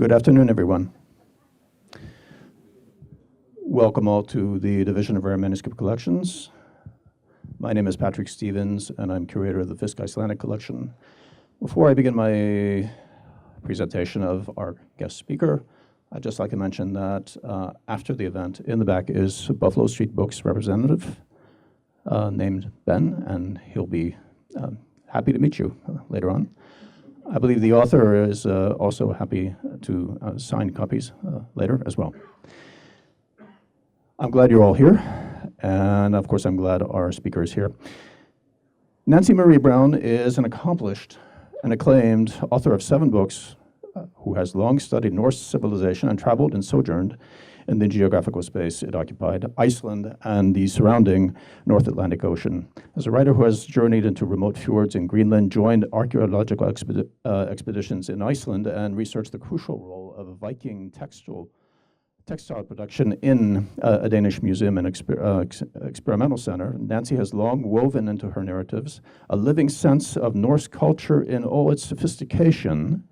Good afternoon, everyone. Welcome all to the Division of Rare Manuscript Collections. My name is Patrick Stevens, and I'm curator of the Fisk Icelandic Collection. Before I begin my presentation of our guest speaker, I'd just like to mention that after the event, in the back is Buffalo Street Books representative named Ben, and he'll be happy to meet you later on. I believe the author is also happy to sign copies later as well. I'm glad you're all here, and of course I'm glad our speaker is here. Nancy Marie Brown is an accomplished and acclaimed author of 7 books who has long studied Norse civilization and traveled and sojourned in the geographical space it occupied, Iceland and the surrounding North Atlantic Ocean. As a writer who has journeyed into remote fjords in Greenland, joined archaeological expeditions in Iceland, and researched the crucial role of Viking textile production in a Danish museum and experimental center, Nancy has long woven into her narratives a living sense of Norse culture in all its sophistication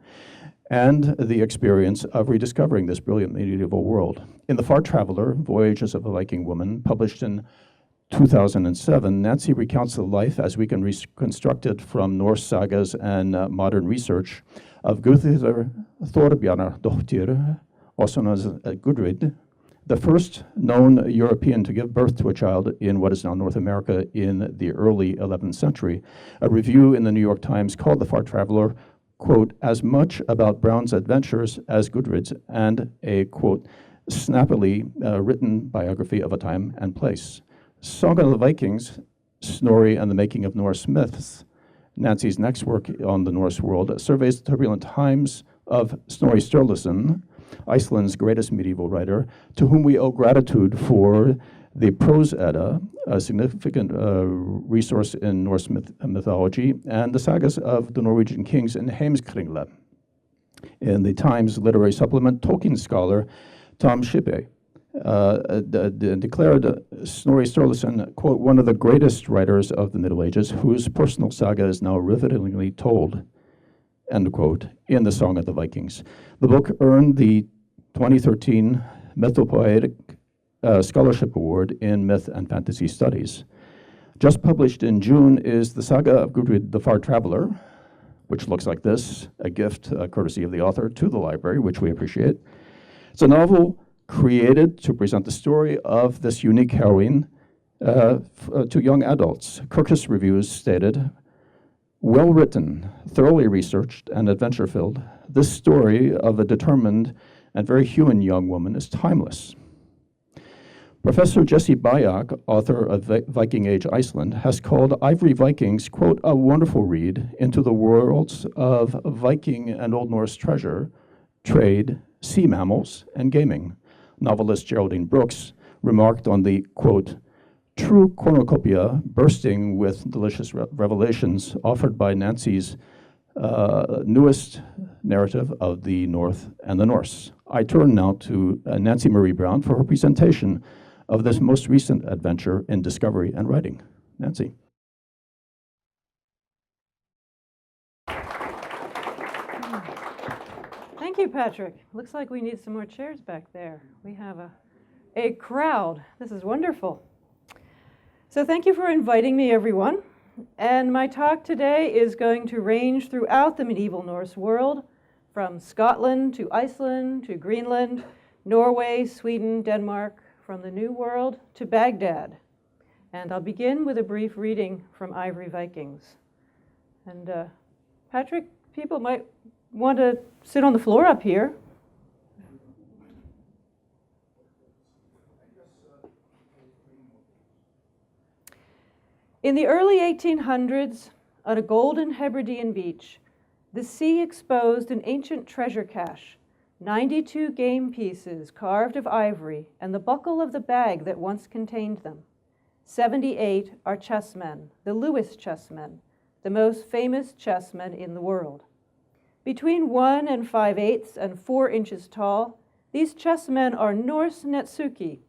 and the experience of rediscovering this brilliant medieval world. In The Far Traveler, Voyages of a Viking Woman, published in 2007, Nancy recounts the life as we can reconstruct it from Norse sagas and modern research of Guðríður Thorbjarnardóttir, also known as Gudrid, the first known European to give birth to a child in what is now North America in the early 11th century. A review in the New York Times called The Far Traveler, quote, as much about Brown's adventures as Gudrid's, and a, quote, snappily written biography of a time and place. Song of the Vikings, Snorri and the Making of Norse Myths, Nancy's next work on the Norse world, surveys the turbulent times of Snorri Sturluson, Iceland's greatest medieval writer, to whom we owe gratitude for the Prose Edda, a significant resource in Norse mythology, and the sagas of the Norwegian kings in Heimskringla. In the Times literary supplement, Tolkien scholar Tom Shippey declared Snorri Sturluson, quote, one of the greatest writers of the Middle Ages, whose personal saga is now rivetingly told, end quote, in the Song of the Vikings. The book earned the 2013 Mythopoetic Scholarship Award in Myth and Fantasy Studies. Just published in June is the Saga of Gudrid the Far Traveler, which looks like this, a gift courtesy of the author to the library, which we appreciate. It's a novel created to present the story of this unique heroine to young adults. Kirkus Reviews stated, well written, thoroughly researched, and adventure-filled, this story of a determined and very human young woman is timeless. Professor Jesse Bajak, author of Viking Age Iceland, has called Ivory Vikings, quote, a wonderful read into the worlds of Viking and Old Norse treasure, trade, sea mammals, and gaming. Novelist Geraldine Brooks remarked on the, quote, true cornucopia bursting with delicious revelations offered by Nancy's newest narrative of the North and the Norse. I turn now to Nancy Marie Brown for her presentation of this most recent adventure in discovery and writing. Nancy. Thank you, Patrick. Looks like we need some more chairs back there. We have a crowd. This is wonderful. So thank you for inviting me, everyone. And my talk today is going to range throughout the medieval Norse world, from Scotland to Iceland to Greenland, Norway, Sweden, Denmark, from the New World to Baghdad. And I'll begin with a brief reading from Ivory Vikings. And Patrick, people might want to sit on the floor up here. In the early 1800s, on a golden Hebridean beach, the sea exposed an ancient treasure cache, 92 game pieces carved of ivory and the buckle of the bag that once contained them. 78 are chessmen, the Lewis Chessmen, the most famous chessmen in the world. Between 1 5/8 and 4 inches tall, these chessmen are Norse netsuke,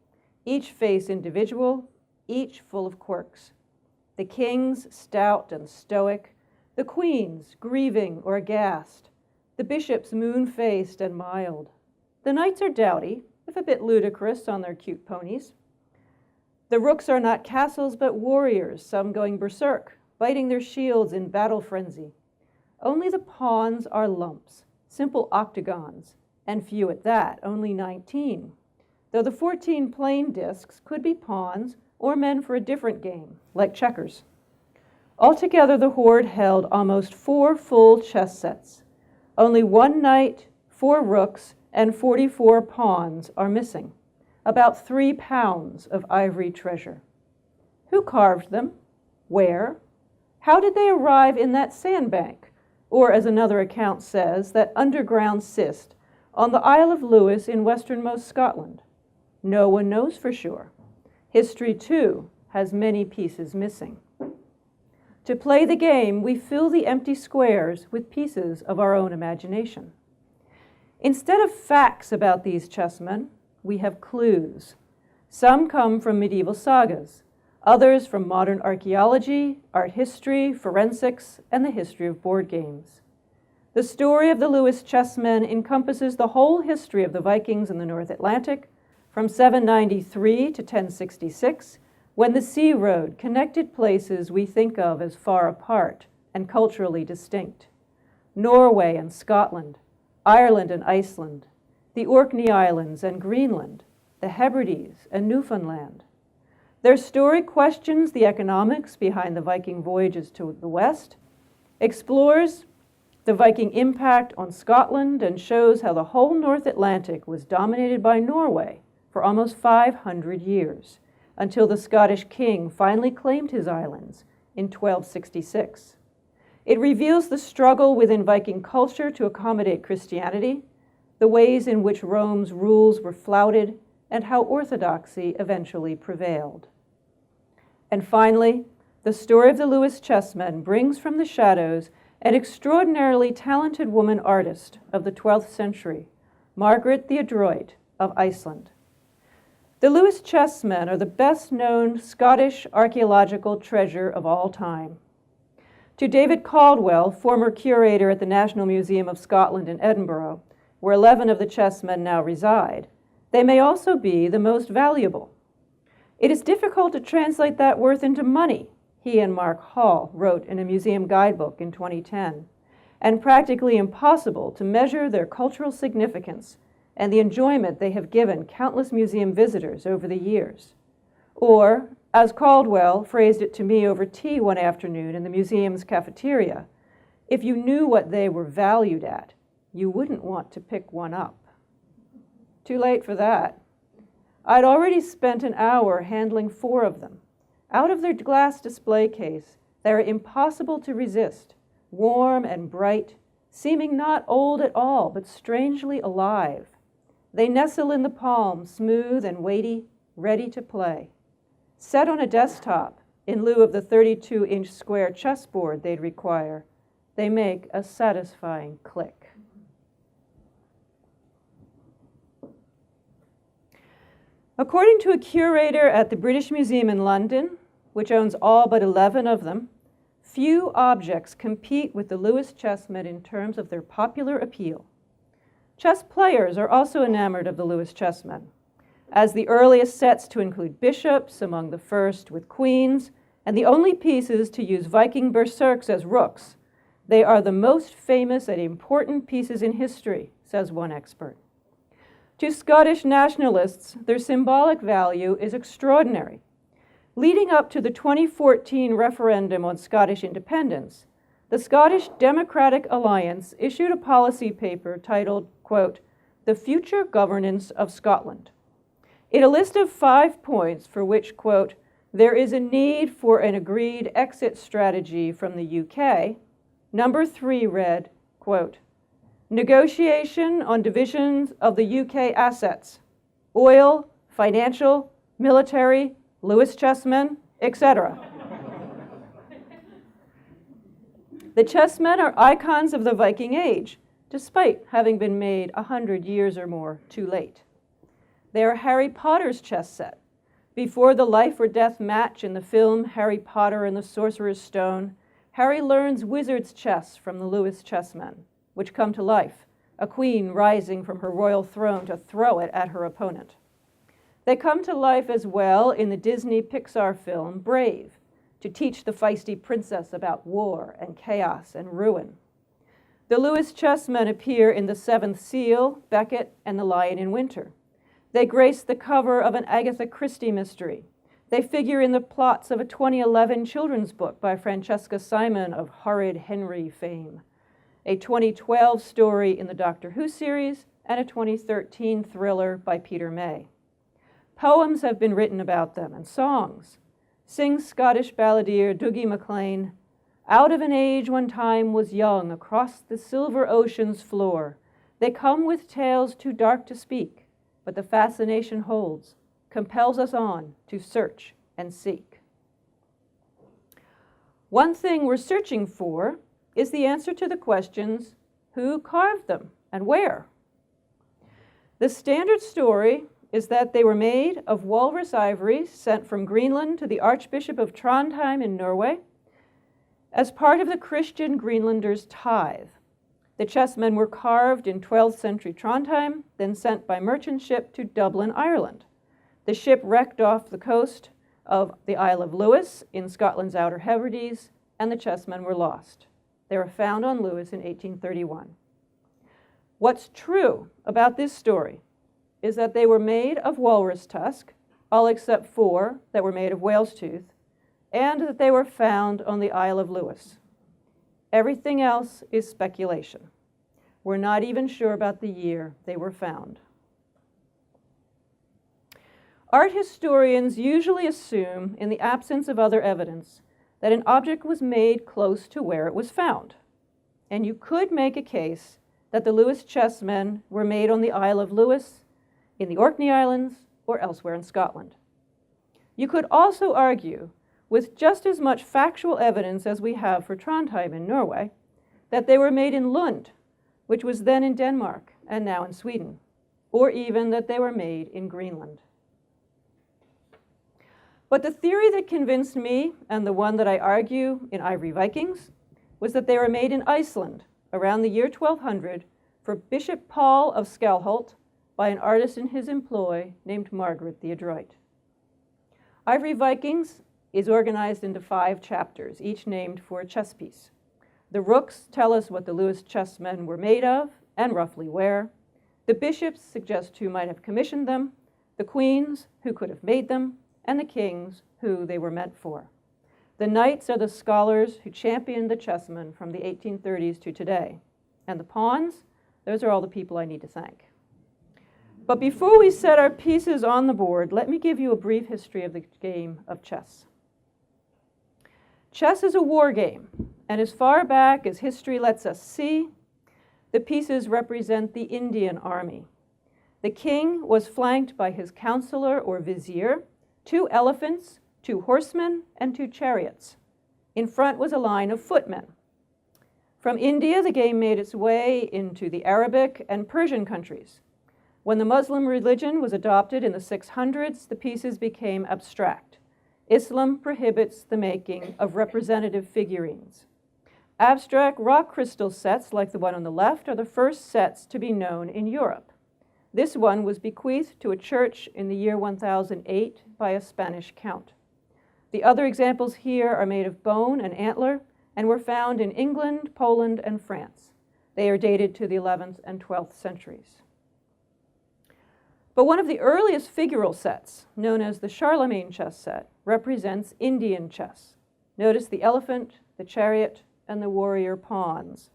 each face individual, each full of quirks. The kings stout and stoic, the queens grieving or aghast, the bishops moon-faced and mild. The knights are dowdy, if a bit ludicrous on their cute ponies. The rooks are not castles but warriors, some going berserk, biting their shields in battle frenzy. Only the pawns are lumps, simple octagons, and few at that, only 19, though the 14 plain discs could be pawns or men for a different game, like checkers. Altogether, the horde held almost 4 full chess sets. Only 1 knight, 4 rooks, and 44 pawns are missing. About 3 pounds of ivory treasure. Who carved them? Where? How did they arrive in that sandbank, or as another account says, that underground cyst on the Isle of Lewis in westernmost Scotland? No one knows for sure. History, too, has many pieces missing. To play the game, we fill the empty squares with pieces of our own imagination. Instead of facts about these chessmen, we have clues. Some come from medieval sagas, others from modern archaeology, art history, forensics, and the history of board games. The story of the Lewis Chessmen encompasses the whole history of the Vikings in the North Atlantic, from 793 to 1066, when the sea road connected places we think of as far apart and culturally distinct. Norway and Scotland, Ireland and Iceland, the Orkney Islands and Greenland, the Hebrides and Newfoundland. Their story questions the economics behind the Viking voyages to the west, explores the Viking impact on Scotland, and shows how the whole North Atlantic was dominated by Norway for almost 500 years, until the Scottish king finally claimed his islands in 1266. It reveals the struggle within Viking culture to accommodate Christianity, the ways in which Rome's rules were flouted, and how orthodoxy eventually prevailed. And finally, the story of the Lewis Chessmen brings from the shadows an extraordinarily talented woman artist of the 12th century, Margaret the Adroit of Iceland. The Lewis Chessmen are the best-known Scottish archaeological treasure of all time. To David Caldwell, former curator at the National Museum of Scotland in Edinburgh, where 11 of the chessmen now reside, they may also be the most valuable. It is difficult to translate that worth into money, he and Mark Hall wrote in a museum guidebook in 2010, and practically impossible to measure their cultural significance and the enjoyment they have given countless museum visitors over the years. Or, as Caldwell phrased it to me over tea one afternoon in the museum's cafeteria, if you knew what they were valued at, you wouldn't want to pick one up. Too late for that. I'd already spent an hour handling 4 of them. Out of their glass display case, they are impossible to resist, warm and bright, seeming not old at all, but strangely alive. They nestle in the palm, smooth and weighty, ready to play. Set on a desktop, in lieu of the 32-inch square chessboard they'd require, they make a satisfying click. According to a curator at the British Museum in London, which owns all but 11 of them, few objects compete with the Lewis Chessmen in terms of their popular appeal. Chess players are also enamored of the Lewis Chessmen, as the earliest sets to include bishops, among the first with queens, and the only pieces to use Viking berserks as rooks. They are the most famous and important pieces in history, says one expert. To Scottish nationalists, their symbolic value is extraordinary. Leading up to the 2014 referendum on Scottish independence, the Scottish Democratic Alliance issued a policy paper titled, quote, "The Future Governance of Scotland." In a list of 5 points for which, quote, "there is a need for an agreed exit strategy from the UK," number 3 read, quote, "Negotiation on divisions of the UK assets, oil, financial, military, Lewis Chessmen, etc." The chessmen are icons of the Viking Age, despite having been made 100 years or more too late. They are Harry Potter's chess set. Before the life or death match in the film Harry Potter and the Sorcerer's Stone, Harry learns wizard's chess from the Lewis Chessmen. which come to life, a queen rising from her royal throne to throw it at her opponent. They come to life as well in the Disney Pixar film Brave, to teach the feisty princess about war and chaos and ruin. The Lewis Chessmen appear in The Seventh Seal, Beckett, and The Lion in Winter. They grace the cover of an Agatha Christie mystery. They figure in the plots of a 2011 children's book by Francesca Simon of Horrid Henry fame, a 2012 story in the Doctor Who series, and a 2013 thriller by Peter May. Poems have been written about them, and songs. Sings Scottish balladeer Dougie MacLean, "Out of an age when time was young, across the silver ocean's floor, they come with tales too dark to speak, but the fascination holds, compels us on to search and seek." One thing we're searching for is the answer to the questions, who carved them and where? The standard story is that they were made of walrus ivory sent from Greenland to the Archbishop of Trondheim in Norway as part of the Christian Greenlanders' tithe. The chessmen were carved in 12th century Trondheim, then sent by merchant ship to Dublin, Ireland. The ship wrecked off the coast of the Isle of Lewis in Scotland's Outer Hebrides, and the chessmen were lost. They were found on Lewis in 1831. What's true about this story is that they were made of walrus tusk, all except 4 that were made of whale's tooth, and that they were found on the Isle of Lewis. Everything else is speculation. We're not even sure about the year they were found. Art historians usually assume, in the absence of other evidence, that an object was made close to where it was found. And you could make a case that the Lewis chessmen were made on the Isle of Lewis, in the Orkney Islands, or elsewhere in Scotland. You could also argue, with just as much factual evidence as we have for Trondheim in Norway, that they were made in Lund, which was then in Denmark and now in Sweden, or even that they were made in Greenland. But the theory that convinced me, and the one that I argue in Ivory Vikings, was that they were made in Iceland around the year 1200 for Bishop Paul of Skalholt by an artist in his employ named Margaret the Adroit. Ivory Vikings is organized into 5 chapters, each named for a chess piece. The rooks tell us what the Lewis chessmen were made of and roughly where. The bishops suggest who might have commissioned them, the queens, who could have made them, and the kings, who they were meant for. The knights are the scholars who championed the chessmen from the 1830s to today. And the pawns, those are all the people I need to thank. But before we set our pieces on the board, let me give you a brief history of the game of chess. Chess is a war game, and as far back as history lets us see, the pieces represent the Indian army. The king was flanked by his counselor or vizier, 2 elephants, 2 horsemen, and 2 chariots. In front was a line of footmen. From India, the game made its way into the Arabic and Persian countries. When the Muslim religion was adopted in the 600s, the pieces became abstract. Islam prohibits the making of representative figurines. Abstract rock crystal sets, like the one on the left, are the first sets to be known in Europe. This one was bequeathed to a church in the year 1008 by a Spanish count. The other examples here are made of bone and antler and were found in England, Poland, and France. They are dated to the 11th and 12th centuries. But one of the earliest figural sets, known as the Charlemagne chess set, represents Indian chess. Notice the elephant, the chariot, and the warrior pawns.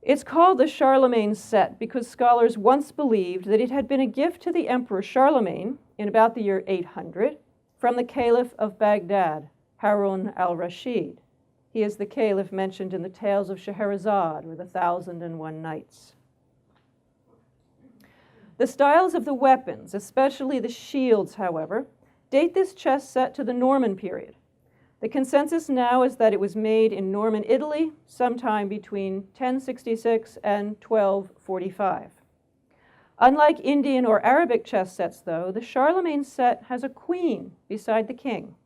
It's called the Charlemagne set because scholars once believed that it had been a gift to the Emperor Charlemagne in about the year 800 from the Caliph of Baghdad, Harun al-Rashid. He is the caliph mentioned in the tales of Scheherazade or the 1001 Nights. The styles of the weapons, especially the shields, however, date this chess set to the Norman period. The consensus now is that it was made in Norman Italy sometime between 1066 and 1245. Unlike Indian or Arabic chess sets, though, the Charlemagne set has a queen beside the king.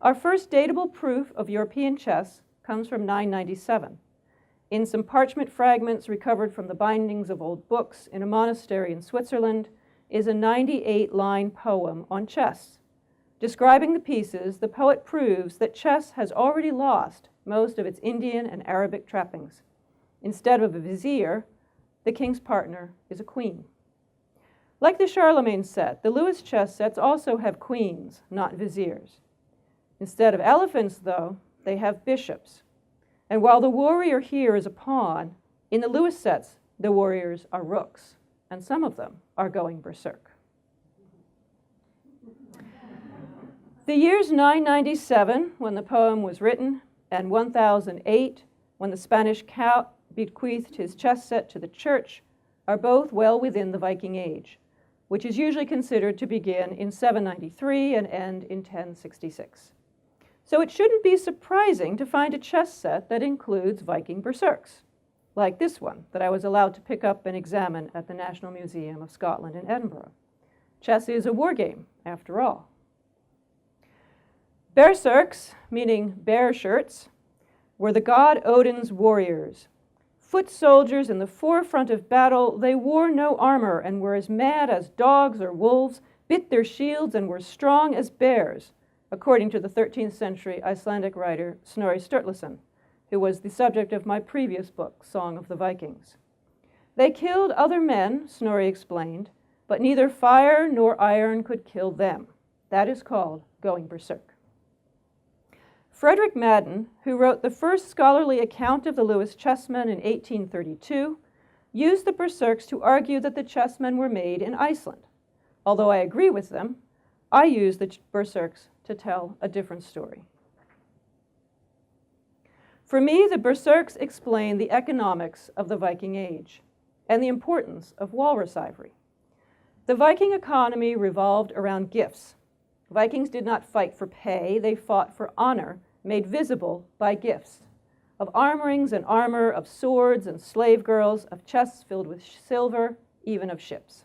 Our first datable proof of European chess comes from 997. In some parchment fragments recovered from the bindings of old books in a monastery in Switzerland is a 98-line poem on chess. Describing the pieces, the poet proves that chess has already lost most of its Indian and Arabic trappings. Instead of a vizier, the king's partner is a queen. Like the Charlemagne set, the Lewis chess sets also have queens, not viziers. Instead of elephants, though, they have bishops. And while the warrior here is a pawn, in the Lewis sets, the warriors are rooks, and some of them are going berserk. The years 997, when the poem was written, and 1008, when the Spanish count bequeathed his chess set to the church, are both well within the Viking Age, which is usually considered to begin in 793 and end in 1066. So it shouldn't be surprising to find a chess set that includes Viking berserks, like this one that I was allowed to pick up and examine at the National Museum of Scotland in Edinburgh. Chess is a war game, after all. Berserks, meaning bear shirts, were the god Odin's warriors. Foot soldiers in the forefront of battle, they wore no armor and were as mad as dogs or wolves, bit their shields and were strong as bears, according to the 13th century Icelandic writer Snorri Sturluson, who was the subject of my previous book, Song of the Vikings. They killed other men, Snorri explained, but neither fire nor iron could kill them. That is called going berserk. Frederick Madden, who wrote the first scholarly account of the Lewis Chessmen in 1832, used the berserks to argue that the chessmen were made in Iceland. Although I agree with them, I use the berserks to tell a different story. For me, the berserks explain the economics of the Viking Age and the importance of walrus ivory. The Viking economy revolved around gifts. Vikings did not fight for pay, they fought for honor, made visible by gifts, of armorings and armor, of swords and slave girls, of chests filled with silver, even of ships.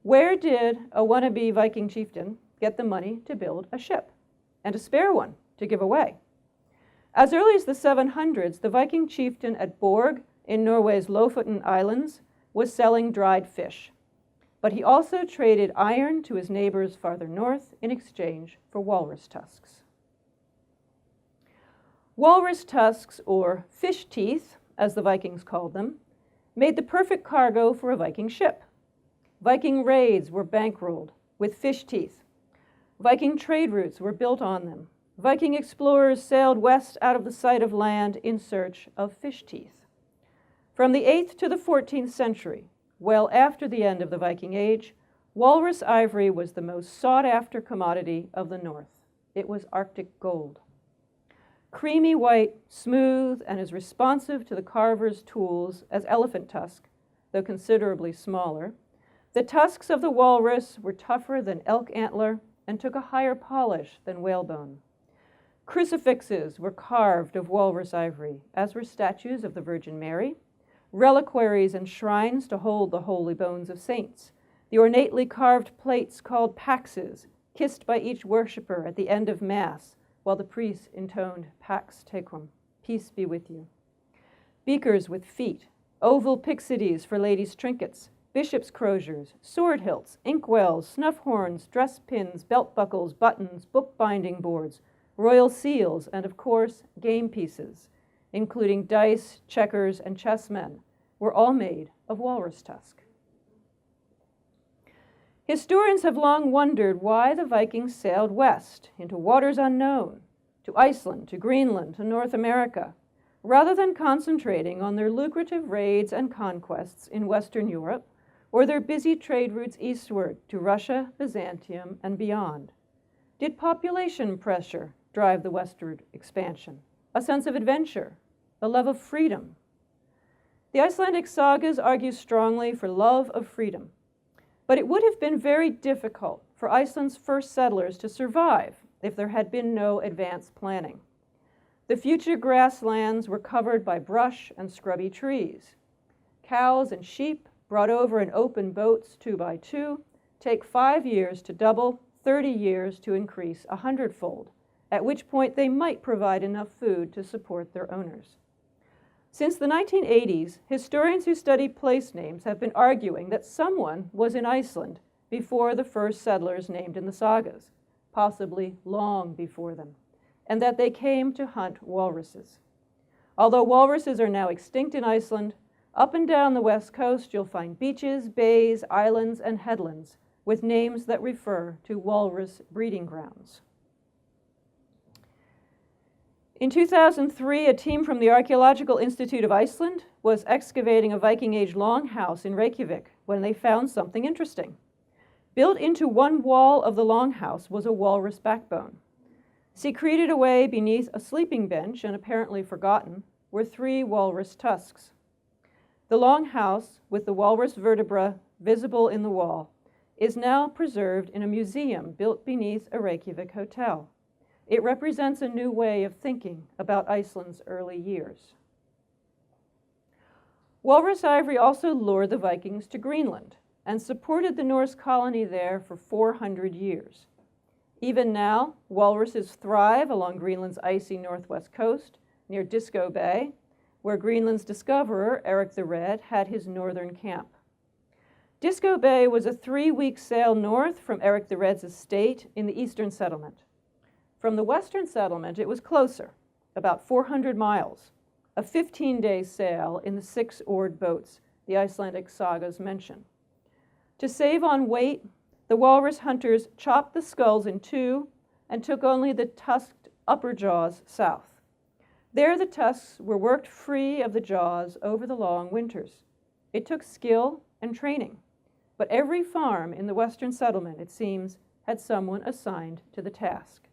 Where did a wannabe Viking chieftain get the money to build a ship, and a spare one to give away? As early as the 700s, the Viking chieftain at Borg in Norway's Lofoten Islands was selling dried fish, but he also traded iron to his neighbors farther north in exchange for walrus tusks. Walrus tusks, or fish teeth, as the Vikings called them, made the perfect cargo for a Viking ship. Viking raids were bankrolled with fish teeth. Viking trade routes were built on them. Viking explorers sailed west out of the sight of land in search of fish teeth. From the 8th to the 14th century, well after the end of the Viking Age, walrus ivory was the most sought-after commodity of the North. It was Arctic gold. Creamy white, smooth, and as responsive to the carver's tools as elephant tusk, though considerably smaller, the tusks of the walrus were tougher than elk antler and took a higher polish than whalebone. Crucifixes were carved of walrus ivory, as were statues of the Virgin Mary, reliquaries and shrines to hold the holy bones of saints, the ornately carved plates called paxes, kissed by each worshiper at the end of Mass, while the priest intoned Pax Tecum, peace be with you. Beakers with feet, oval pyxides for ladies' trinkets, bishop's croziers, sword hilts, inkwells, snuff horns, dress pins, belt buckles, buttons, bookbinding boards, royal seals, and of course, game pieces, including dice, checkers, and chessmen, were all made of walrus tusk. Historians have long wondered why the Vikings sailed west into waters unknown, to Iceland, to Greenland, to North America, rather than concentrating on their lucrative raids and conquests in Western Europe or their busy trade routes eastward to Russia, Byzantium, and beyond. Did population pressure drive the westward expansion? A sense of adventure? A love of freedom? The Icelandic sagas argue strongly for love of freedom. But it would have been very difficult for Iceland's first settlers to survive if there had been no advanced planning. The future grasslands were covered by brush and scrubby trees. Cows and sheep, brought over in open boats 2 by 2, take 5 years to double, 30 years to increase 100-fold, at which point they might provide enough food to support their owners. Since the 1980s, historians who study place names have been arguing that someone was in Iceland before the first settlers named in the sagas, possibly long before them, and that they came to hunt walruses. Although walruses are now extinct in Iceland, up and down the west coast you'll find beaches, bays, islands, and headlands with names that refer to walrus breeding grounds. In 2003, a team from the Archaeological Institute of Iceland was excavating a Viking Age longhouse in Reykjavik when they found something interesting. Built into one wall of the longhouse was a walrus backbone. Secreted away beneath a sleeping bench and apparently forgotten were 3 walrus tusks. The longhouse, with the walrus vertebra visible in the wall, is now preserved in a museum built beneath a Reykjavik hotel. It represents a new way of thinking about Iceland's early years. Walrus ivory also lured the Vikings to Greenland and supported the Norse colony there for 400 years. Even now, walruses thrive along Greenland's icy northwest coast near Disco Bay, where Greenland's discoverer, Eric the Red, had his northern camp. Disco Bay was a 3-week sail north from Eric the Red's estate in the eastern settlement. From the western settlement, it was closer, about 400 miles, a 15-day sail in the 6-oared boats the Icelandic sagas mention. To save on weight, the walrus hunters chopped the skulls in 2 and took only the tusked upper jaws south. There the tusks were worked free of the jaws over the long winters. It took skill and training, but every farm in the western settlement, it seems, had someone assigned to the task.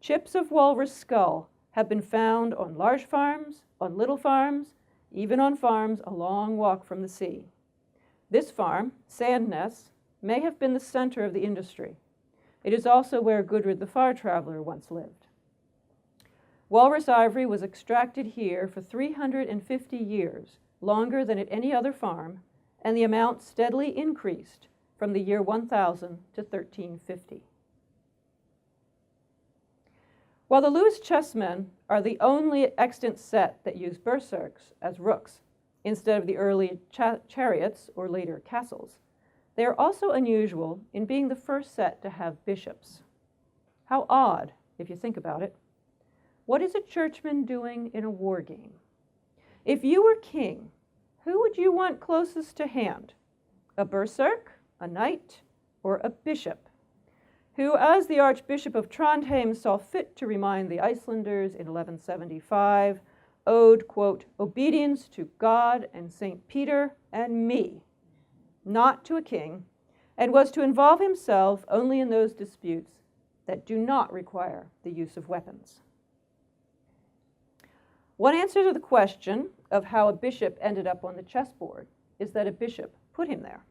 Chips of walrus skull have been found on large farms, on little farms, even on farms a long walk from the sea. This farm, Sandnes, may have been the center of the industry. It is also where Gudrid the Far Traveler once lived. Walrus ivory was extracted here for 350 years, longer than at any other farm, and the amount steadily increased from the year 1000 to 1350. While the Lewis Chessmen are the only extant set that use berserks as rooks instead of the early chariots or later castles, they are also unusual in being the first set to have bishops. How odd, if you think about it. What is a churchman doing in a war game? If you were king, who would you want closest to hand? A berserk, a knight, or a bishop? Who, as the Archbishop of Trondheim saw fit to remind the Icelanders in 1175, owed, quote, obedience to God and St. Peter and me, not to a king, and was to involve himself only in those disputes that do not require the use of weapons. One answer to the question of how a bishop ended up on the chessboard is that a bishop put him there.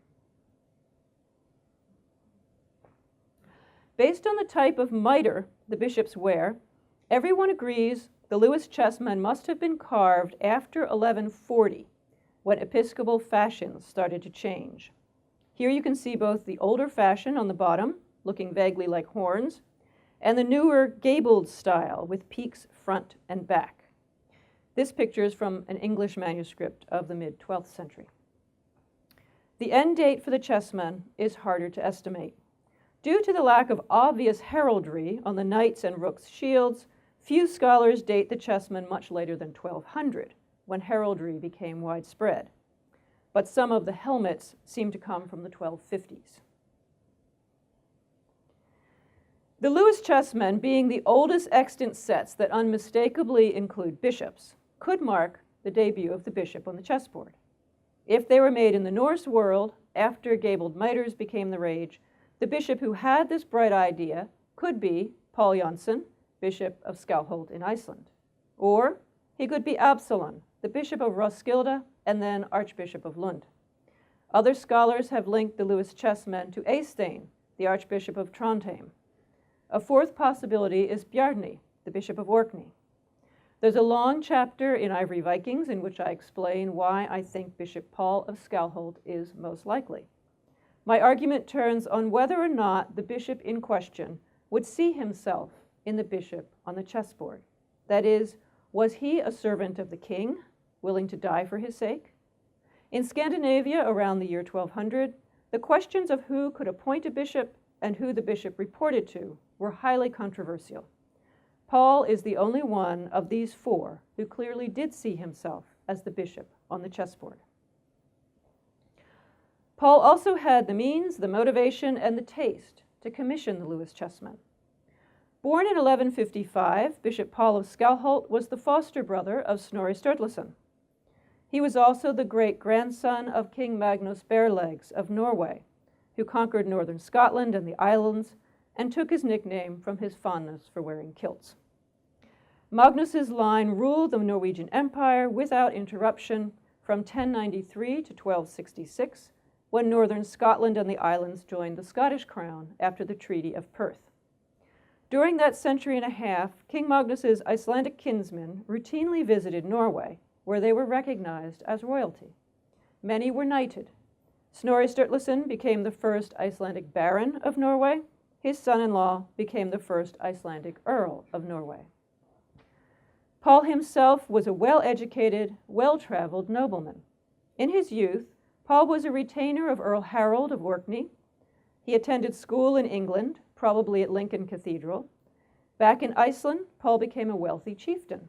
Based on the type of mitre the bishops wear, everyone agrees the Lewis Chessmen must have been carved after 1140, when episcopal fashions started to change. Here you can see both the older fashion on the bottom, looking vaguely like horns, and the newer gabled style with peaks front and back. This picture is from an English manuscript of the mid-12th century. The end date for the chessmen is harder to estimate. Due to the lack of obvious heraldry on the knights' and rooks' shields, few scholars date the chessmen much later than 1200, when heraldry became widespread. But some of the helmets seem to come from the 1250s. The Lewis Chessmen, being the oldest extant sets that unmistakably include bishops, could mark the debut of the bishop on the chessboard. If they were made in the Norse world, after gabled mitres became the rage, the bishop who had this bright idea could be Paul Jonsson, Bishop of Skálholt in Iceland. Or he could be Absalon, the Bishop of Roskilde and then Archbishop of Lund. Other scholars have linked the Lewis Chessmen to Eystein, the Archbishop of Trondheim. A fourth possibility is Bjarni, the Bishop of Orkney. There's a long chapter in Ivory Vikings in which I explain why I think Bishop Paul of Skálholt is most likely. My argument turns on whether or not the bishop in question would see himself in the bishop on the chessboard. That is, was he a servant of the king, willing to die for his sake. In Scandinavia around the year 1200, the questions of who could appoint a bishop and who the bishop reported to were highly controversial. Paul is the only one of these four who clearly did see himself as the bishop on the chessboard. Paul also had the means, the motivation, and the taste to commission the Lewis Chessmen. Born in 1155, Bishop Paul of Skalholt was the foster brother of Snorri Sturluson. He was also the great-grandson of King Magnus Barelegs of Norway, who conquered northern Scotland and the islands and took his nickname from his fondness for wearing kilts. Magnus's line ruled the Norwegian Empire without interruption from 1093 to 1266, when northern Scotland and the islands joined the Scottish crown after the Treaty of Perth. During that century and a half, King Magnus's Icelandic kinsmen routinely visited Norway, where they were recognized as royalty. Many were knighted. Snorri Sturluson became the first Icelandic baron of Norway. His son-in-law became the first Icelandic earl of Norway. Paul himself was a well-educated, well-traveled nobleman. In his youth, Paul was a retainer of Earl Harold of Orkney. He attended school in England, probably at Lincoln Cathedral. Back in Iceland, Paul became a wealthy chieftain.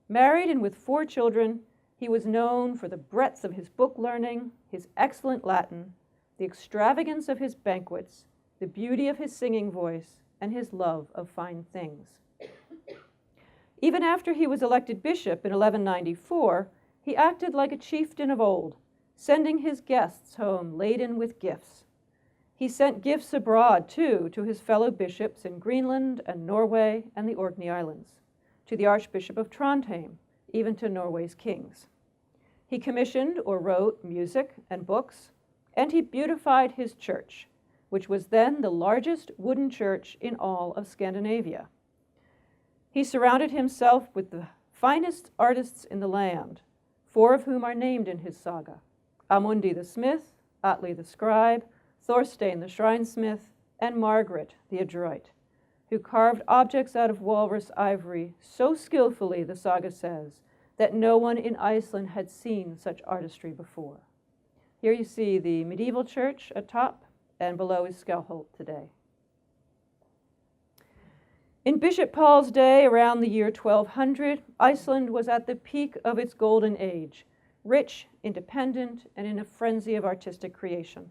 Married and with 4 children, he was known for the breadth of his book learning, his excellent Latin, the extravagance of his banquets, the beauty of his singing voice, and his love of fine things. Even after he was elected bishop in 1194, he acted like a chieftain of old, sending his guests home laden with gifts. He sent gifts abroad, too, to his fellow bishops in Greenland and Norway and the Orkney Islands, to the Archbishop of Trondheim, even to Norway's kings. He commissioned or wrote music and books, and he beautified his church, which was then the largest wooden church in all of Scandinavia. He surrounded himself with the finest artists in the land, 4 of whom are named in his saga: Amundi the smith, Atli the scribe, Thorstein the shrinesmith, and Margaret the adroit, who carved objects out of walrus ivory so skillfully, the saga says, that no one in Iceland had seen such artistry before. Here you see the medieval church atop, and below is Skalholt today. In Bishop Paul's day, around the year 1200, Iceland was at the peak of its golden age, rich, independent, and in a frenzy of artistic creation.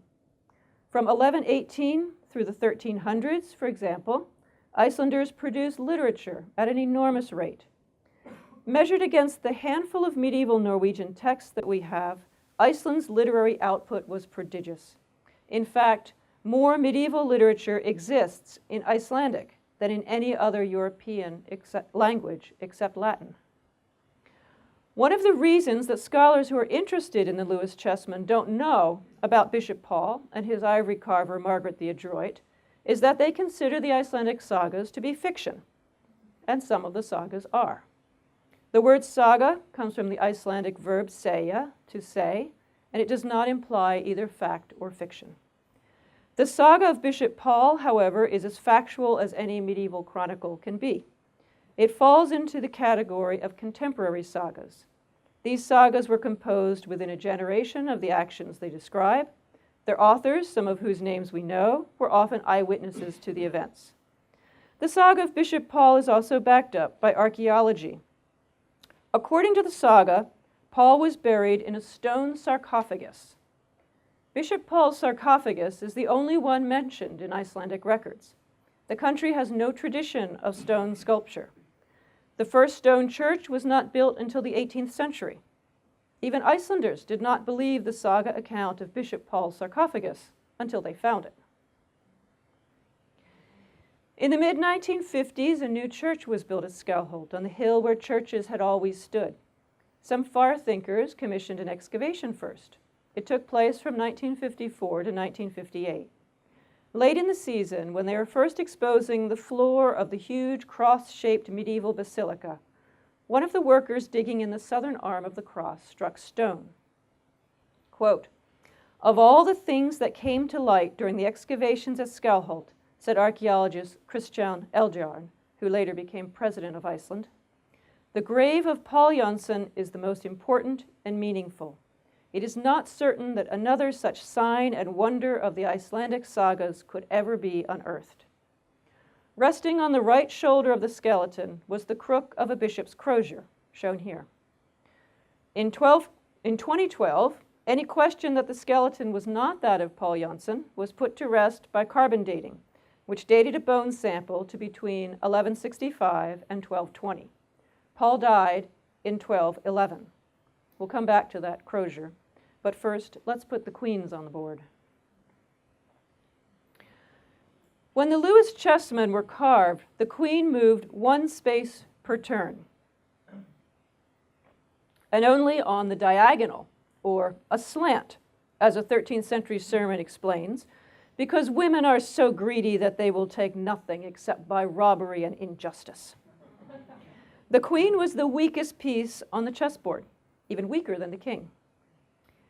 From 1118 through the 1300s, for example, Icelanders produced literature at an enormous rate. Measured against the handful of medieval Norwegian texts that we have, Iceland's literary output was prodigious. In fact, more medieval literature exists in Icelandic than in any other European language except Latin. One of the reasons that scholars who are interested in the Lewis Chessmen don't know about Bishop Paul and his ivory carver Margaret the Adroit is that they consider the Icelandic sagas to be fiction, and some of the sagas are. The word saga comes from the Icelandic verb segja, to say, and it does not imply either fact or fiction. The saga of Bishop Paul, however, is as factual as any medieval chronicle can be. It falls into the category of contemporary sagas. These sagas were composed within a generation of the actions they describe. Their authors, some of whose names we know, were often eyewitnesses to the events. The saga of Bishop Paul is also backed up by archaeology. According to the saga, Paul was buried in a stone sarcophagus. Bishop Paul's sarcophagus is the only one mentioned in Icelandic records. The country has no tradition of stone sculpture. The first stone church was not built until the 18th century. Even Icelanders did not believe the saga account of Bishop Paul's sarcophagus until they found it. In the mid-1950s, a new church was built at Skalholt on the hill where churches had always stood. Some far thinkers commissioned an excavation first. It took place from 1954 to 1958. Late in the season, when they were first exposing the floor of the huge cross-shaped medieval basilica, one of the workers digging in the southern arm of the cross struck stone. Quote, "Of all the things that came to light during the excavations at Skalholt," said archaeologist Kristján Eldjárn, who later became president of Iceland, The grave of Paul Janssen is the most important and meaningful. It is not certain that another such sign and wonder of the Icelandic sagas could ever be unearthed. Resting on the right shoulder of the skeleton was the crook of a bishop's crozier, shown here. In 2012, any question that the skeleton was not that of Paul Janssen was put to rest by carbon dating, which dated a bone sample to between 1165 and 1220. Paul died in 1211. We'll come back to that crozier, but first, let's put the queens on the board. When the Lewis Chessmen were carved, the queen moved one space per turn, and only on the diagonal, or a slant, as a 13th century sermon explains, because women are so greedy that they will take nothing except by robbery and injustice. The queen was the weakest piece on the chessboard, even weaker than the king.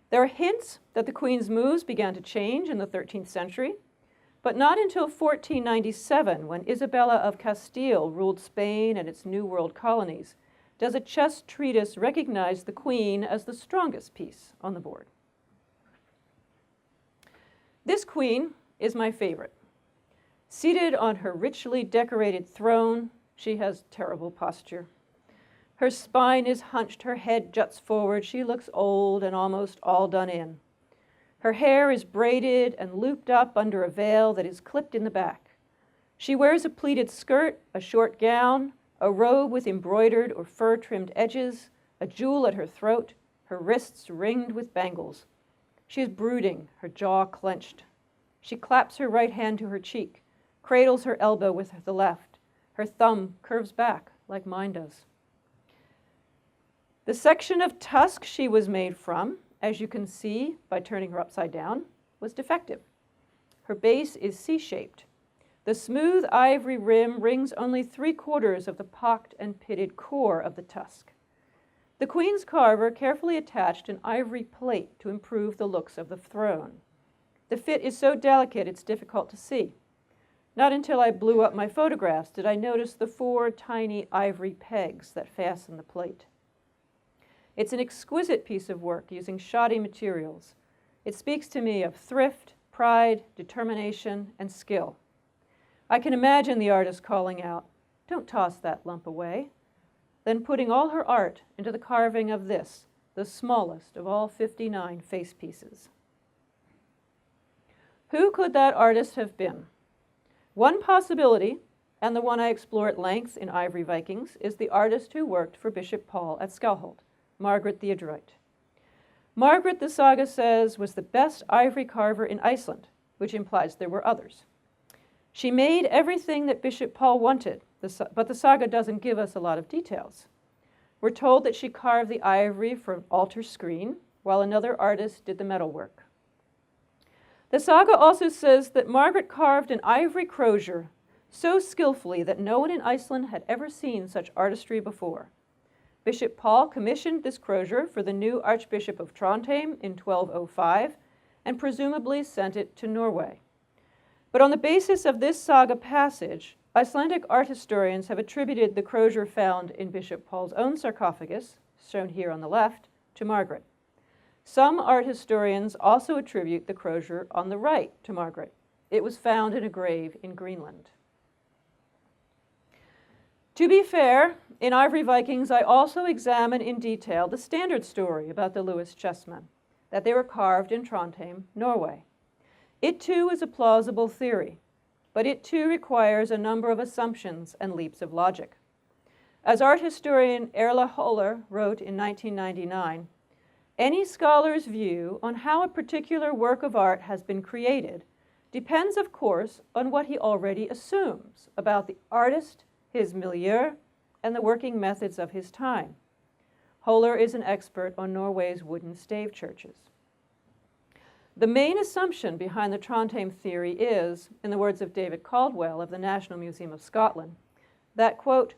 There are hints that the queen's moves began to change in the 13th century, but not until 1497, when Isabella of Castile ruled Spain and its New World colonies, does a chess treatise recognize the queen as the strongest piece on the board. This queen is my favorite. Seated on her richly decorated throne, she has terrible posture. Her spine is hunched, her head juts forward, she looks old and almost all done in. Her hair is braided and looped up under a veil that is clipped in the back. She wears a pleated skirt, a short gown, a robe with embroidered or fur-trimmed edges, a jewel at her throat, her wrists ringed with bangles. She is brooding, her jaw clenched. She claps her right hand to her cheek, cradles her elbow with the left. Her thumb curves back like mine does. The section of tusk she was made from, as you can see by turning her upside down, was defective. Her base is C-shaped. The smooth ivory rim rings only 3/4 of the pocked and pitted core of the tusk. The queen's carver carefully attached an ivory plate to improve the looks of the throne. The fit is so delicate it's difficult to see. Not until I blew up my photographs did I notice the 4 tiny ivory pegs that fasten the plate. It's an exquisite piece of work using shoddy materials. It speaks to me of thrift, pride, determination, and skill. I can imagine the artist calling out, "Don't toss that lump away," then putting all her art into the carving of this, the smallest of all 59 face pieces. Who could that artist have been? One possibility, and the one I explore at length in Ivory Vikings, is the artist who worked for Bishop Paul at Skalholt, Margaret the Adroit. Margaret, the saga says, was the best ivory carver in Iceland, which implies there were others. She made everything that Bishop Paul wanted, but the saga doesn't give us a lot of details. We're told that she carved the ivory for an altar screen, while another artist did the metalwork. The saga also says that Margaret carved an ivory crozier so skillfully that no one in Iceland had ever seen such artistry before. Bishop Paul commissioned this crozier for the new Archbishop of Trondheim in 1205 and presumably sent it to Norway. But on the basis of this saga passage, Icelandic art historians have attributed the crozier found in Bishop Paul's own sarcophagus, shown here on the left, to Margaret. Some art historians also attribute the crozier on the right to Margaret. It was found in a grave in Greenland. To be fair, in Ivory Vikings, I also examine in detail the standard story about the Lewis Chessmen, that they were carved in Trondheim, Norway. It too is a plausible theory, but it too requires a number of assumptions and leaps of logic. As art historian Erla Holler wrote in 1999, any scholar's view on how a particular work of art has been created depends, of course, on what he already assumes about the artist, his milieu, and the working methods of his time. Holler is an expert on Norway's wooden stave churches. The main assumption behind the Trondheim theory is, in the words of David Caldwell of the National Museum of Scotland, that, quote,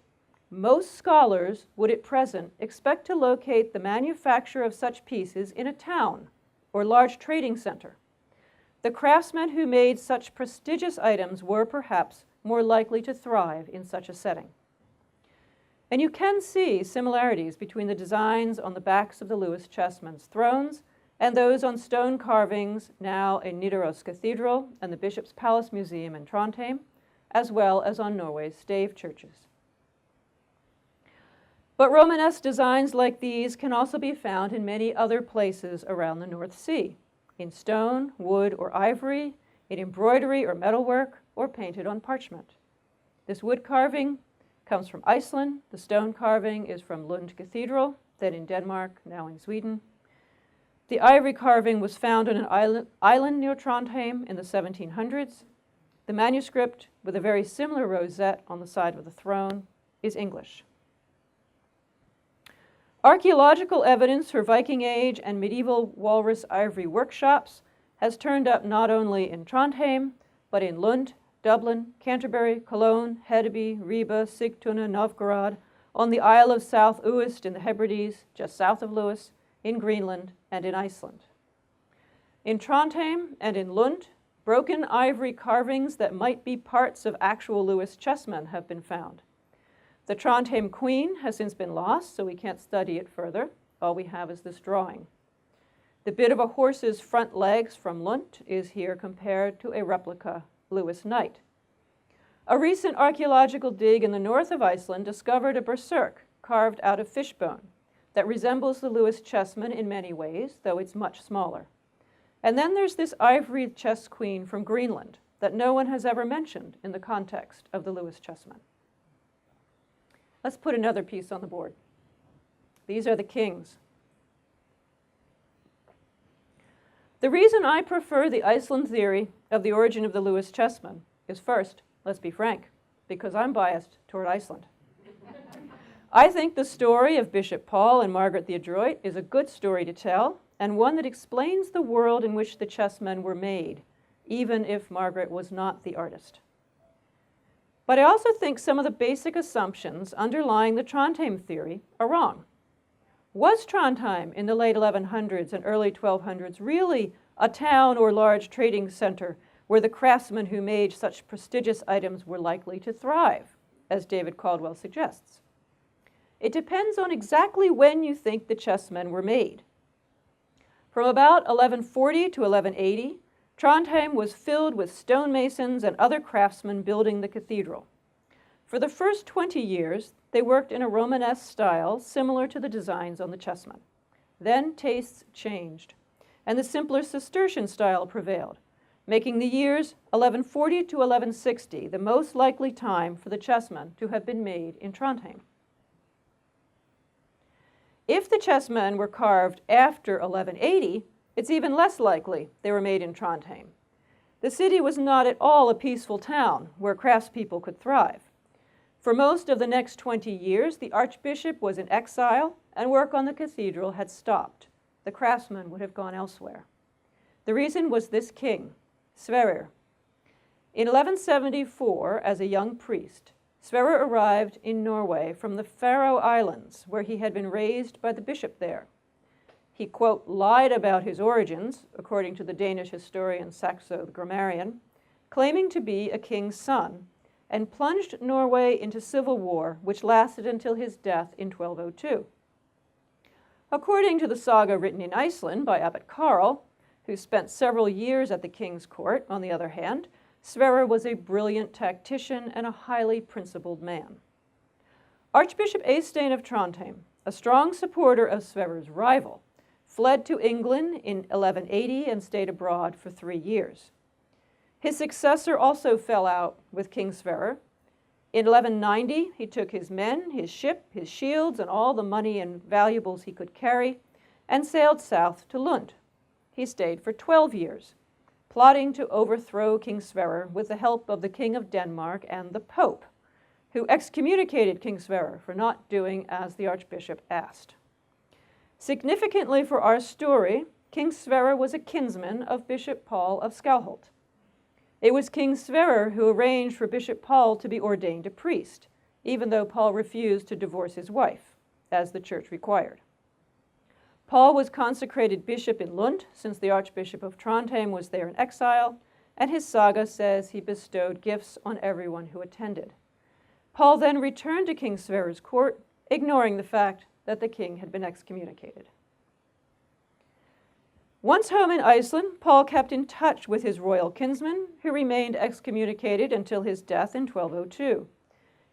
most scholars would at present expect to locate the manufacture of such pieces in a town or large trading center. The craftsmen who made such prestigious items were perhaps more likely to thrive in such a setting. And you can see similarities between the designs on the backs of the Lewis Chessmen's thrones and those on stone carvings now in Nidaros Cathedral and the Bishop's Palace Museum in Trondheim, as well as on Norway's stave churches. But Romanesque designs like these can also be found in many other places around the North Sea, in stone, wood, or ivory, in embroidery or metalwork, or painted on parchment. This wood carving comes from Iceland. The stone carving is from Lund Cathedral, then in Denmark, now in Sweden. The ivory carving was found on an island near Trondheim in the 1700s. The manuscript, with a very similar rosette on the side of the throne, is English. Archaeological evidence for Viking Age and medieval walrus ivory workshops has turned up not only in Trondheim, but in Lund, Dublin, Canterbury, Cologne, Hedeby, Ribe, Sigtuna, Novgorod, on the Isle of South Uist in the Hebrides, just south of Lewis, in Greenland, and in Iceland. In Trondheim and in Lund, broken ivory carvings that might be parts of actual Lewis chessmen have been found. The Trondheim Queen has since been lost, so we can't study it further. All we have is this drawing. The bit of a horse's front legs from Lund is here compared to a replica Lewis knight. A recent archaeological dig in the north of Iceland discovered a berserk carved out of fishbone that resembles the Lewis chessmen in many ways, though it's much smaller. And then there's this ivory chess queen from Greenland that no one has ever mentioned in the context of the Lewis chessmen. Let's put another piece on the board. These are the kings. The reason I prefer the Iceland theory of the origin of the Lewis chessmen is, first, let's be frank, because I'm biased toward Iceland. I think the story of Bishop Paul and Margaret the Adroit is a good story to tell, and one that explains the world in which the chessmen were made, even if Margaret was not the artist. But I also think some of the basic assumptions underlying the Trondheim theory are wrong. Was Trondheim in the late 1100s and early 1200s really a town or large trading center where the craftsmen who made such prestigious items were likely to thrive, as David Caldwell suggests? It depends on exactly when you think the chessmen were made. From about 1140 to 1180, Trondheim was filled with stonemasons and other craftsmen building the cathedral. For the first 20 years, they worked in a Romanesque style similar to the designs on the chessmen. Then tastes changed, and the simpler Cistercian style prevailed, making the years 1140 to 1160 the most likely time for the chessmen to have been made in Trondheim. If the chessmen were carved after 1180, it's even less likely they were made in Trondheim. The city was not at all a peaceful town where craftspeople could thrive. For most of the next 20 years, the archbishop was in exile and work on the cathedral had stopped. The craftsmen would have gone elsewhere. The reason was this king, Sverrir. In 1174, as a young priest, Sverrir arrived in Norway from the Faroe Islands, where he had been raised by the bishop there. He, quote, lied about his origins, according to the Danish historian Saxo the grammarian, claiming to be a king's son, and plunged Norway into civil war, which lasted until his death in 1202. According to the saga written in Iceland by Abbot Karl, who spent several years at the king's court, on the other hand, Sverrir was a brilliant tactician and a highly principled man. Archbishop Eystein of Trondheim, a strong supporter of Sverrir's rival, fled to England in 1180 and stayed abroad for 3 years. His successor also fell out with King Sverrir. In 1190, he took his men, his ship, his shields, and all the money and valuables he could carry, and sailed south to Lund. He stayed for 12 years, plotting to overthrow King Sverrir with the help of the King of Denmark and the Pope, who excommunicated King Sverrir for not doing as the archbishop asked. Significantly for our story, King Sverrir was a kinsman of Bishop Paul of Skalholt. It was King Sverrir who arranged for Bishop Paul to be ordained a priest, even though Paul refused to divorce his wife, as the church required. Paul was consecrated bishop in Lund, since the Archbishop of Trondheim was there in exile, and his saga says he bestowed gifts on everyone who attended. Paul then returned to King Sverre's court, ignoring the fact that the king had been excommunicated. Once home in Iceland, Paul kept in touch with his royal kinsman, who remained excommunicated until his death in 1202.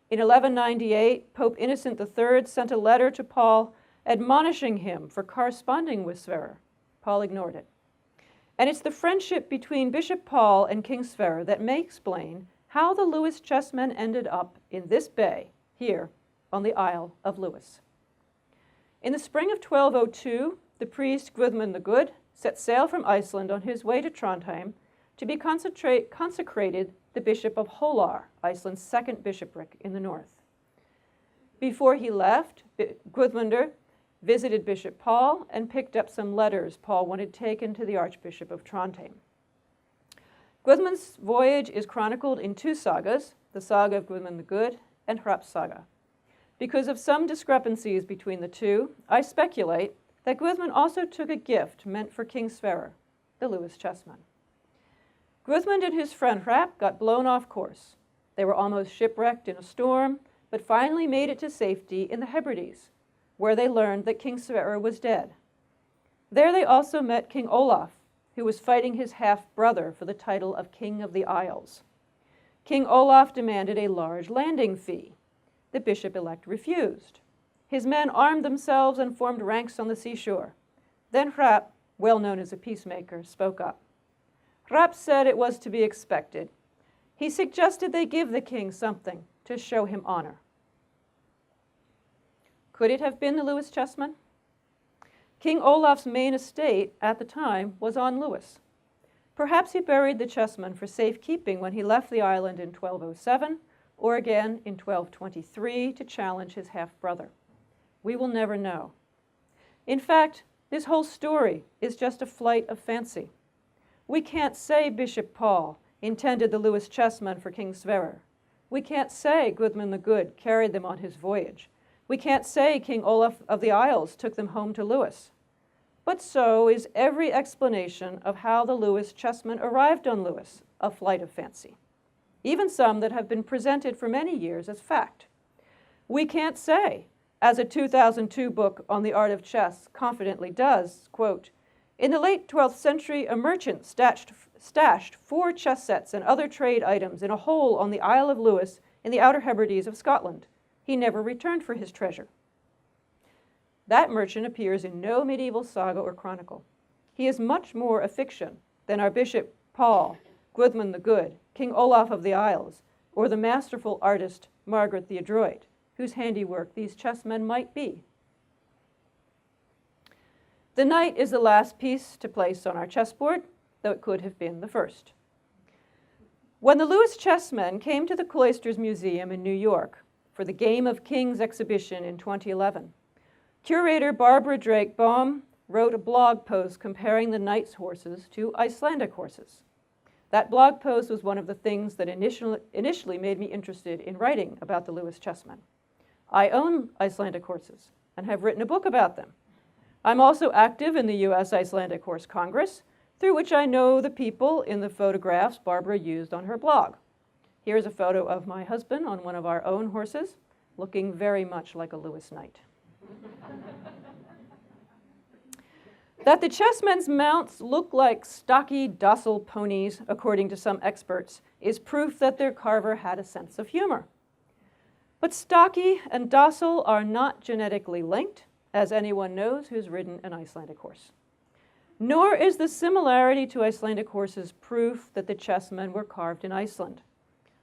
In 1198, Pope Innocent III sent a letter to Paul admonishing him for corresponding with Sverre. Paul ignored it. And it's the friendship between Bishop Paul and King Sverre that may explain how the Lewis Chessmen ended up in this bay, here, on the Isle of Lewis. In the spring of 1202, the priest Guðmund the Good set sail from Iceland on his way to Trondheim to be consecrated the Bishop of Hólar, Iceland's second bishopric in the north. Before he left, Guðmundur visited Bishop Paul and picked up some letters Paul wanted taken to the Archbishop of Trondheim. Guðmund's voyage is chronicled in two sagas, the Saga of Guðmund the Good and Hrap's Saga. Because of some discrepancies between the two, I speculate that Guðmund also took a gift meant for King Sverre, the Lewis Chessmen. Guðmund and his friend Hrap got blown off course. They were almost shipwrecked in a storm, but finally made it to safety in the Hebrides, where they learned that King Sverre was dead. There they also met King Olaf, who was fighting his half-brother for the title of King of the Isles. King Olaf demanded a large landing fee. The bishop-elect refused. His men armed themselves and formed ranks on the seashore. Then Hrap, well known as a peacemaker, spoke up. Hrap said it was to be expected. He suggested they give the king something to show him honor. Could it have been the Lewis Chessmen? King Olaf's main estate at the time was on Lewis. Perhaps he buried the chessmen for safekeeping when he left the island in 1207, or again in 1223 to challenge his half-brother. We will never know. In fact, this whole story is just a flight of fancy. We can't say Bishop Paul intended the Lewis Chessmen for King Sverre. We can't say Guðmund the Good carried them on his voyage. We can't say King Olaf of the Isles took them home to Lewis. But so is every explanation of how the Lewis Chessmen arrived on Lewis, a flight of fancy, even some that have been presented for many years as fact. We can't say, as a 2002 book on the art of chess confidently does, quote, in the late 12th century, a merchant stashed 4 chess sets and other trade items in a hole on the Isle of Lewis in the Outer Hebrides of Scotland. He never returned for his treasure. That merchant appears in no medieval saga or chronicle. He is much more a fiction than our Bishop Paul, Guðmund the Good, King Olaf of the Isles, or the masterful artist Margaret the Adroit, whose handiwork these chessmen might be. The knight is the last piece to place on our chessboard, though it could have been the first. When the Lewis Chessmen came to the Cloisters Museum in New York for the Game of Kings exhibition in 2011, curator Barbara Drake Baum wrote a blog post comparing the knight's horses to Icelandic horses. That blog post was one of the things that initially made me interested in writing about the Lewis Chessmen. I own Icelandic horses and have written a book about them. I'm also active in the U.S. Icelandic Horse Congress, through which I know the people in the photographs Barbara used on her blog. Here's a photo of my husband on one of our own horses, looking very much like a Lewis knight. That the chessmen's mounts look like stocky, docile ponies, according to some experts, is proof that their carver had a sense of humor. But stocky and docile are not genetically linked, as anyone knows who's ridden an Icelandic horse. Nor is the similarity to Icelandic horses proof that the chessmen were carved in Iceland.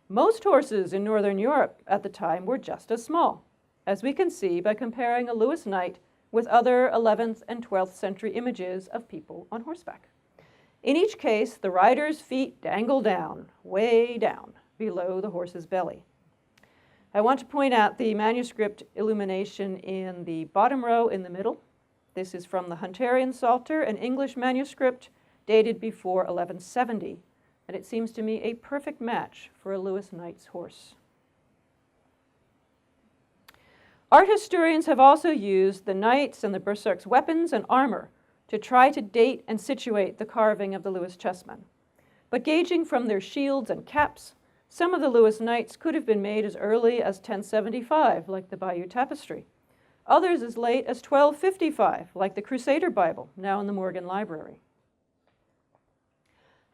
Most horses in Northern Europe at the time were just as small, as we can see by comparing a Lewis knight with other 11th and 12th century images of people on horseback. In each case, the rider's feet dangle down, way down, below the horse's belly. I want to point out the manuscript illumination in the bottom row in the middle. This is from the Hunterian Psalter, an English manuscript dated before 1170, and it seems to me a perfect match for a Lewis knight's horse. Art historians have also used the knights and the berserk's weapons and armor to try to date and situate the carving of the Lewis chessmen. But gauging from their shields and caps, Some of the Lewis knights could have been made as early as 1075, like the Bayeux Tapestry. Others as late as 1255, like the Crusader Bible, now in the Morgan Library.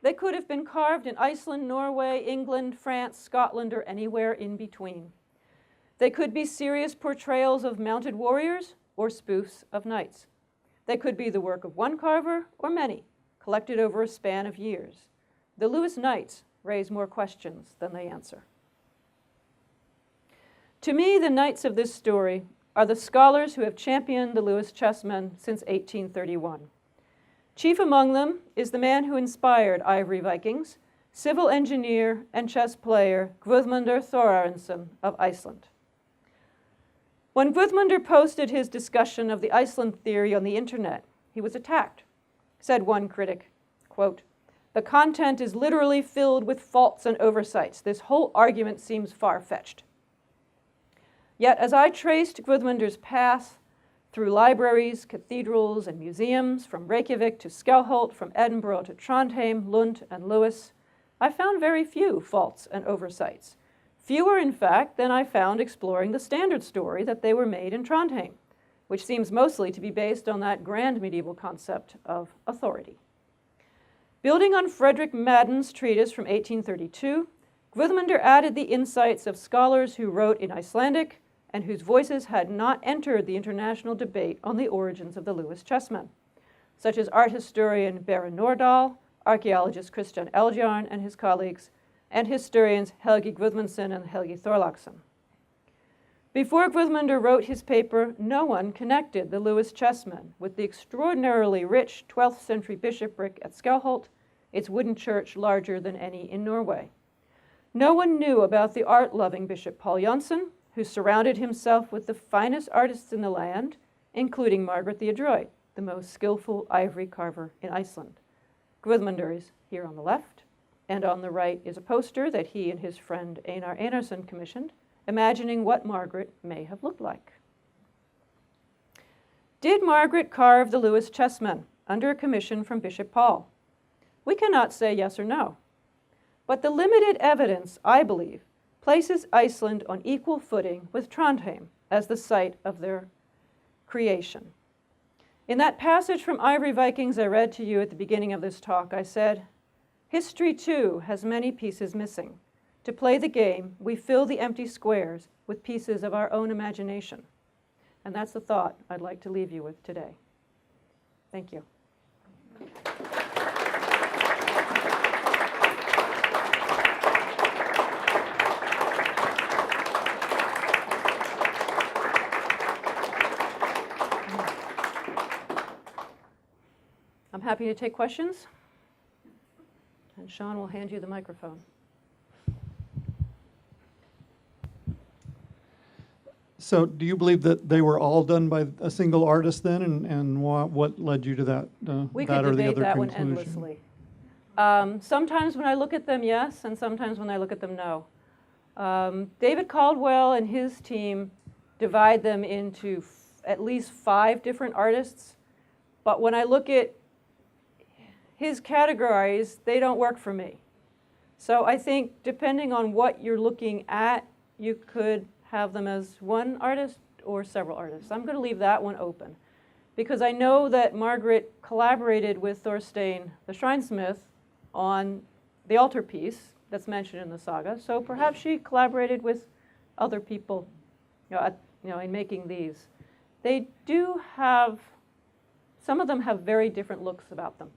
They could have been carved in Iceland, Norway, England, France, Scotland, or anywhere in between. They could be serious portrayals of mounted warriors or spoofs of knights. They could be the work of one carver or many, collected over a span of years. The Lewis knights raise more questions than they answer. To me, the knights of this story are the scholars who have championed the Lewis Chessmen since 1831. Chief among them is the man who inspired Ivory Vikings, civil engineer and chess player Guðmundur Þórarinsson of Iceland. When Guðmundur posted his discussion of the Iceland theory on the internet, he was attacked. Said one critic, quote, "The content is literally filled with faults and oversights. This whole argument seems far-fetched." Yet as I traced Guðmundur's path through libraries, cathedrals, and museums, from Reykjavik to Skelholt, from Edinburgh to Trondheim, Lund, and Lewis, I found very few faults and oversights. Fewer, in fact, than I found exploring the standard story that they were made in Trondheim, which seems mostly to be based on that grand medieval concept of authority. Building on Frederick Madden's treatise from 1832, Guðmundur added the insights of scholars who wrote in Icelandic and whose voices had not entered the international debate on the origins of the Lewis Chessmen, such as art historian Baron Nordahl, archaeologist Christian Eldjarn and his colleagues, and historians Helgi Guðmundsson and Helgi Thorlaksson. Before Guðmundur wrote his paper, no one connected the Lewis Chessmen with the extraordinarily rich 12th century bishopric at Skelholt, its wooden church larger than any in Norway. No one knew about the art-loving Bishop Paul Jonsson, who surrounded himself with the finest artists in the land, including Margaret the Adroit, the most skillful ivory carver in Iceland. Guðmundur is here on the left, and on the right is a poster that he and his friend Einar Einarsson commissioned, imagining what Margaret may have looked like. Did Margaret carve the Lewis Chessmen under a commission from Bishop Paul? We cannot say yes or no. But the limited evidence, I believe, places Iceland on equal footing with Trondheim as the site of their creation. In that passage from Ivory Vikings I read to you at the beginning of this talk, I said, "History too has many pieces missing. To play the game, we fill the empty squares with pieces of our own imagination." And that's the thought I'd like to leave you with today. Thank you. I'm happy to take questions, and Sean will hand you the microphone. So do you believe that they were all done by a single artist then, and what led you to that, We that could or the debate other that one conclusion? endlessly. Sometimes when I look at them, yes, and sometimes when I look at them, no. David Caldwell and his team divide them into at least 5 different artists, but when I look at his categories, they don't work for me. So I think depending on what you're looking at, you could have them as one artist or several artists. I'm going to leave that one open because I know that Margaret collaborated with Thorstein the Shrinesmith on the altarpiece that's mentioned in the saga. So perhaps she collaborated with other people, in making these. They do have, some of them have very different looks about them.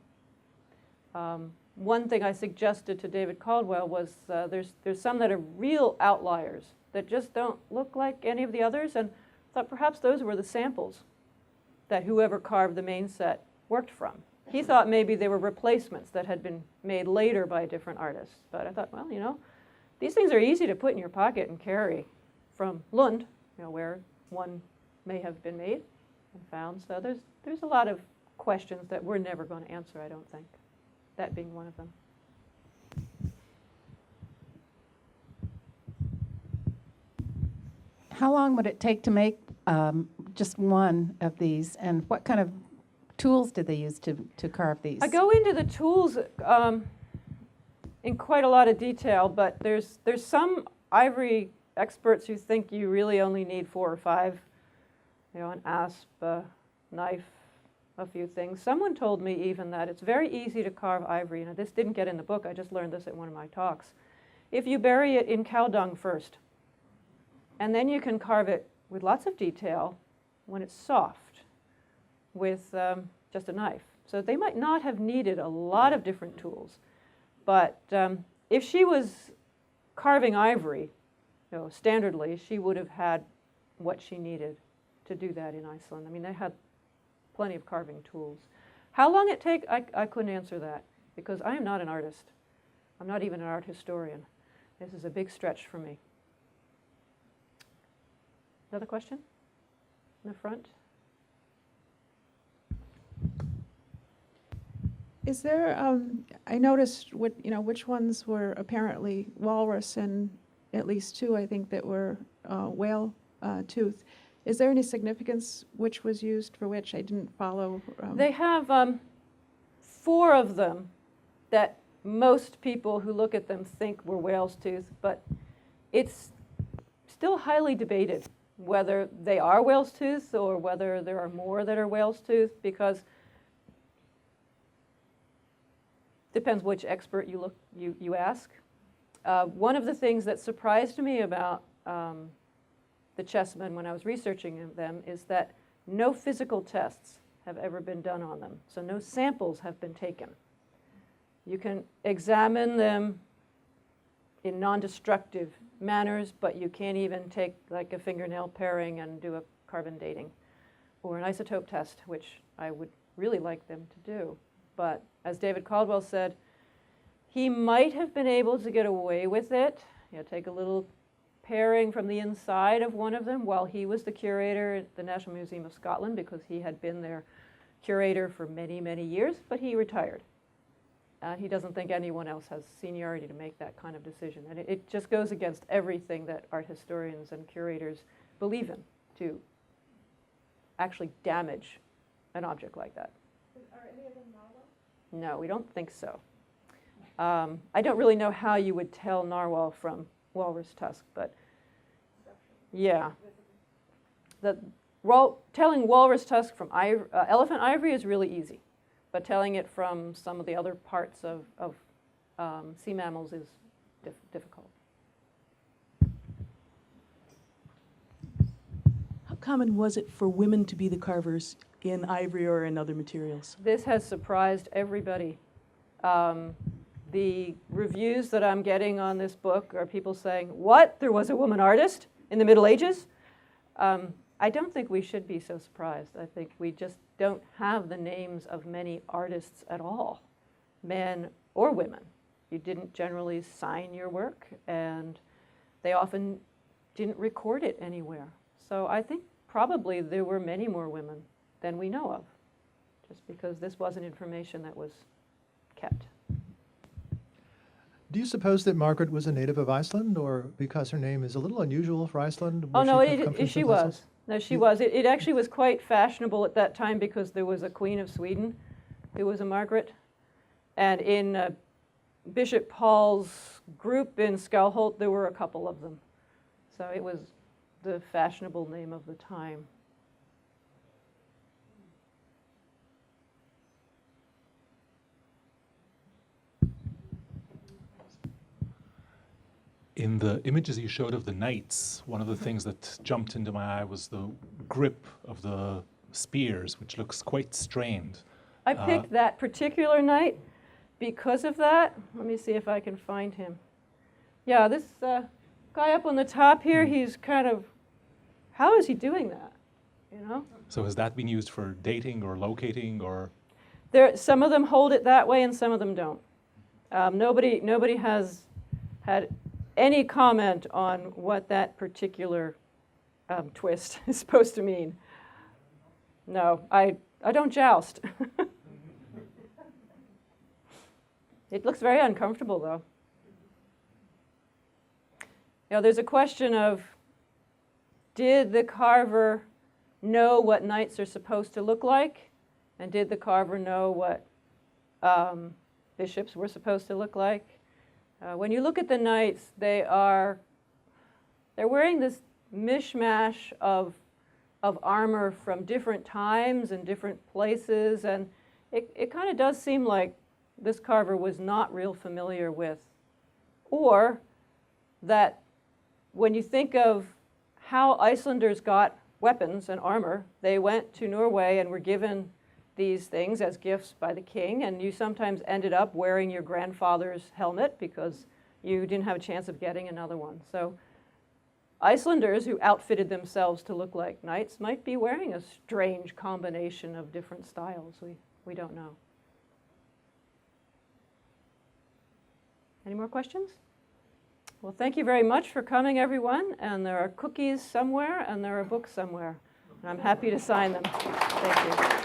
One thing I suggested to David Caldwell was there's some that are real outliers that just don't look like any of the others, and thought perhaps those were the samples that whoever carved the main set worked from. He thought maybe they were replacements that had been made later by different artists. But I thought, well, these things are easy to put in your pocket and carry from Lund, where one may have been made and found. So there's a lot of questions that we're never going to answer, I don't think. That being one of them. How long would it take to make just one of these, and what kind of tools did they use to carve these? I go into the tools in quite a lot of detail, but there's some ivory experts who think you really only need 4 or 5, an asp, a knife, a few things. Someone told me even that it's very easy to carve ivory. Now, this didn't get in the book. I just learned this at one of my talks. If you bury it in cow dung first, and then you can carve it with lots of detail when it's soft with just a knife. So they might not have needed a lot of different tools. But if she was carving ivory, standardly, she would have had what she needed to do that in Iceland. I mean, they had plenty of carving tools. How long it take? I couldn't answer that because I am not an artist. I'm not even an art historian. This is a big stretch for me. Another question? In the front? Is there, I noticed which ones were apparently walrus and at least 2, I think, that were whale tooth. Is there any significance which was used for which? I didn't follow. They have 4 of them that most people who look at them think were whale's tooth, but it's still highly debated whether they are whale's tooth or whether there are more that are whale's tooth, because depends which expert you ask. One of the things that surprised me about the chessmen when I was researching them is that no physical tests have ever been done on them. So no samples have been taken. You can examine them in non-destructive manners, but you can't even take like a fingernail paring and do a carbon dating or an isotope test, which I would really like them to do. But as David Caldwell said, he might have been able to get away with it. Take a little paring from the inside of one of them while he was the curator at the National Museum of Scotland, because he had been their curator for many, many years, but he retired. He doesn't think anyone else has seniority to make that kind of decision. And it just goes against everything that art historians and curators believe in, to actually damage an object like that. Are any of them narwhal? No, we don't think so. I don't really know how you would tell narwhal from walrus tusk, but yeah. Telling walrus tusk from elephant ivory is really easy, but telling it from some of the other parts of sea mammals is difficult. How common was it for women to be the carvers in ivory or in other materials? This has surprised everybody. The reviews that I'm getting on this book are people saying, "What? There was a woman artist in the Middle Ages?" I don't think we should be so surprised. I think we just don't have the names of many artists at all, men or women. You didn't generally sign your work, and they often didn't record it anywhere. So I think probably there were many more women than we know of, just because this wasn't information that was kept. Do you suppose that Margaret was a native of Iceland, or because her name is a little unusual for Iceland? Oh, no, she come from she someplace was. else? No, she was. It actually was quite fashionable at that time because there was a Queen of Sweden who was a Margaret. And in Bishop Paul's group in Skalholt, there were a couple of them. So it was the fashionable name of the time. In the images you showed of the knights, one of the things that jumped into my eye was the grip of the spears, which looks quite strained. I picked that particular knight because of that. Let me see if I can find him. Yeah, this guy up on the top here, he's kind of, how is he doing that? You know? So has that been used for dating or locating, or? Some of them hold it that way and some of them don't. Nobody has had any comment on what that particular twist is supposed to mean. No, I don't joust. It looks very uncomfortable, though. There's a question of, did the carver know what knights are supposed to look like? And did the carver know what bishops were supposed to look like? When you look at the knights, they're wearing this mishmash of armor from different times and different places, and it kind of does seem like this carver was not real familiar with, or that when you think of how Icelanders got weapons and armor, they went to Norway and were given these things as gifts by the king, and you sometimes ended up wearing your grandfather's helmet because you didn't have a chance of getting another one. So Icelanders who outfitted themselves to look like knights might be wearing a strange combination of different styles. We don't know. Any more questions? Well, thank you very much for coming, everyone. And there are cookies somewhere, and there are books somewhere. And I'm happy to sign them. Thank you.